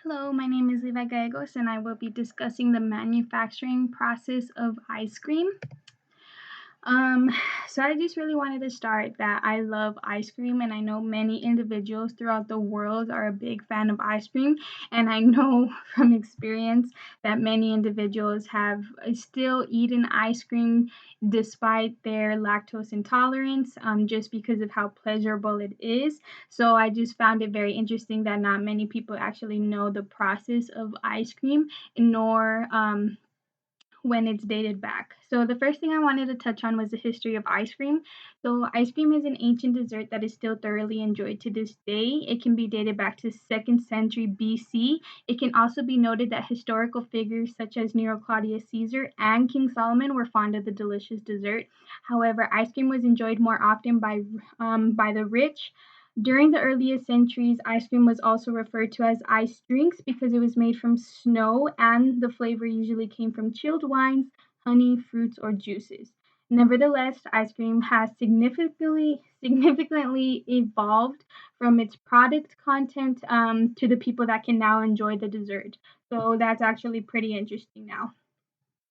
Hello, my name is Levi Gallegos, and I will be discussing the manufacturing process of ice cream. Um, so I just really wanted to start that I love ice cream, and I know many individuals throughout the world are a big fan of ice cream. And I know from experience that many individuals have still eaten ice cream despite their lactose intolerance, just because of how pleasurable it is. So I just found it very interesting that not many people actually know the process of ice cream, nor when it's dated back. So the first thing I wanted to touch on was the history of ice cream. So ice cream is an ancient dessert that is still thoroughly enjoyed to this day. It can be dated back to 2nd century BC. It can also be noted that historical figures such as Nero Claudius Caesar and King Solomon were fond of the delicious dessert. However, ice cream was enjoyed more often by the rich. During the earliest centuries, ice cream was also referred to as ice drinks because it was made from snow and the flavor usually came from chilled wines, honey, fruits, or juices. Nevertheless, ice cream has significantly evolved from its product content to the people that can now enjoy the dessert. So that's actually pretty interesting now.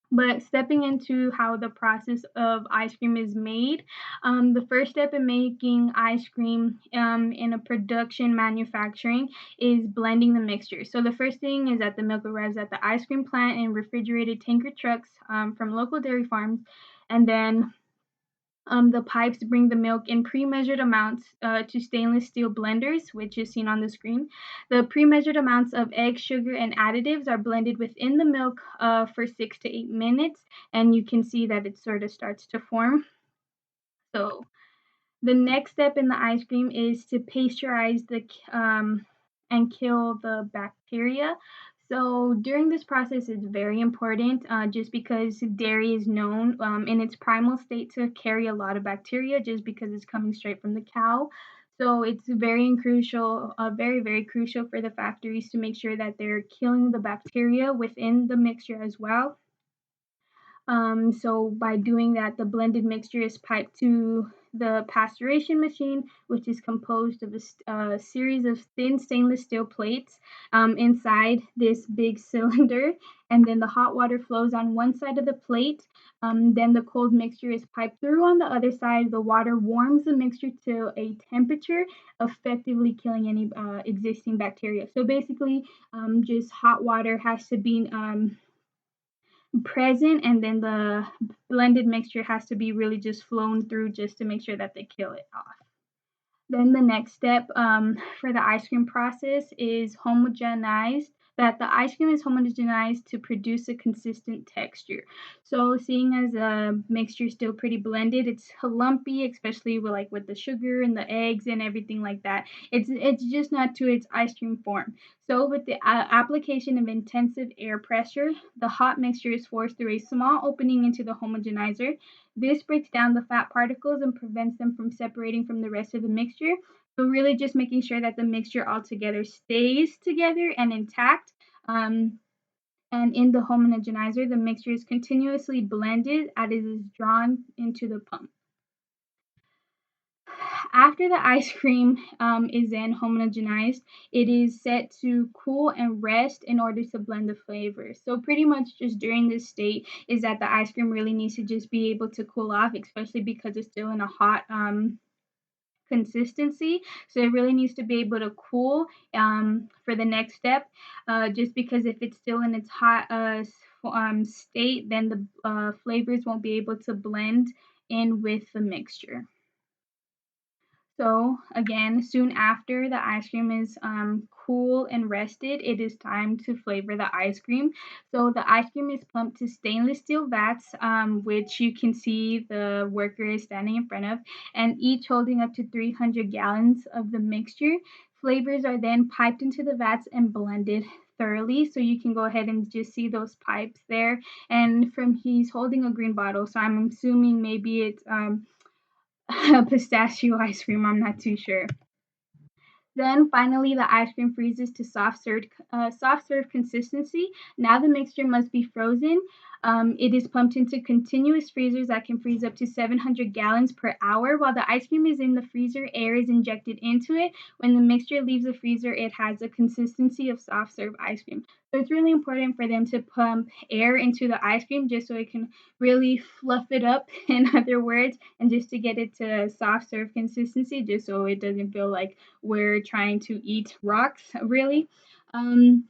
But stepping into how the process of ice cream is made, the first step in making ice cream in a production manufacturing is blending the mixture. So the first thing is that the milk arrives at the ice cream plant in refrigerated tanker trucks from local dairy farms, and then the pipes bring the milk in pre-measured amounts to stainless steel blenders, which is seen on the screen. The pre-measured amounts of egg, sugar, and additives are blended within the milk for 6 to 8 minutes, and you can see that it sort of starts to form. So the next step in the ice cream is to pasteurize and kill the bacteria. So during this process, it's very important just because dairy is known in its primal state to carry a lot of bacteria just because it's coming straight from the cow. So it's very crucial for the factories to make sure that they're killing the bacteria within the mixture as well. So by doing that, the blended mixture is piped to the pasteurization machine, which is composed of a series of thin stainless steel plates inside this big cylinder. And then the hot water flows on one side of the plate. Then the cold mixture is piped through on the other side. The water warms the mixture to a temperature, effectively killing any existing bacteria. So basically, just hot water has to be present, and then the blended mixture has to be really just flown through just to make sure that they kill it off. Then the next step for the ice cream process is homogenized. That the ice cream is homogenized to produce a consistent texture. So, seeing as a mixture is still pretty blended, it's lumpy, especially with the sugar and the eggs and everything like that. It's just not to its ice cream form. So, with the application of intensive air pressure, the hot mixture is forced through a small opening into the homogenizer. This breaks down the fat particles and prevents them from separating from the rest of the mixture. So really just making sure that the mixture altogether stays together and intact. And in the homogenizer, the mixture is continuously blended as it is drawn into the pump. After the ice cream is then homogenized, it is set to cool and rest in order to blend the flavors. So pretty much just during this state is that the ice cream really needs to just be able to cool off, especially because it's still in a hot consistency. So it really needs to be able to cool for the next step. Just because if it's still in its hot state, then the flavors won't be able to blend in with the mixture. So again, soon after the ice cream is cool and rested, it is time to flavor the ice cream. So the ice cream is pumped to stainless steel vats, which you can see the worker is standing in front of, and each holding up to 300 gallons of the mixture. Flavors are then piped into the vats and blended thoroughly. So you can go ahead and just see those pipes there. And from he's holding a green bottle, so I'm assuming maybe it's pistachio ice cream. I'm not too sure. Then finally, the ice cream freezes to soft serve consistency. Now the mixture must be frozen. It is pumped into continuous freezers that can freeze up to 700 gallons per hour. While the ice cream is in the freezer, air is injected into it. When the mixture leaves the freezer, it has a consistency of soft serve ice cream. So it's really important for them to pump air into the ice cream just so it can really fluff it up, in other words, and just to get it to a soft serve consistency, just so it doesn't feel like we're trying to eat rocks, really. Um,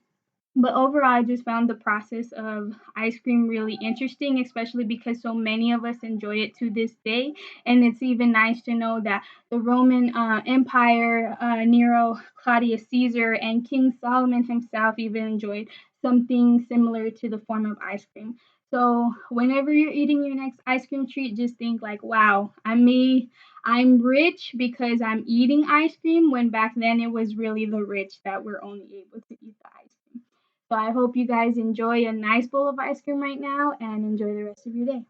but overall, I just found the process of ice cream really interesting, especially because so many of us enjoy it to this day. And it's even nice to know that the Roman Empire, Nero, Claudius Caesar, and King Solomon himself even enjoyed something similar to the form of ice cream. So whenever you're eating your next ice cream treat, just think like, wow, I'm rich because I'm eating ice cream, when back then it was really the rich that were only able to eat the ice cream. So I hope you guys enjoy a nice bowl of ice cream right now and enjoy the rest of your day.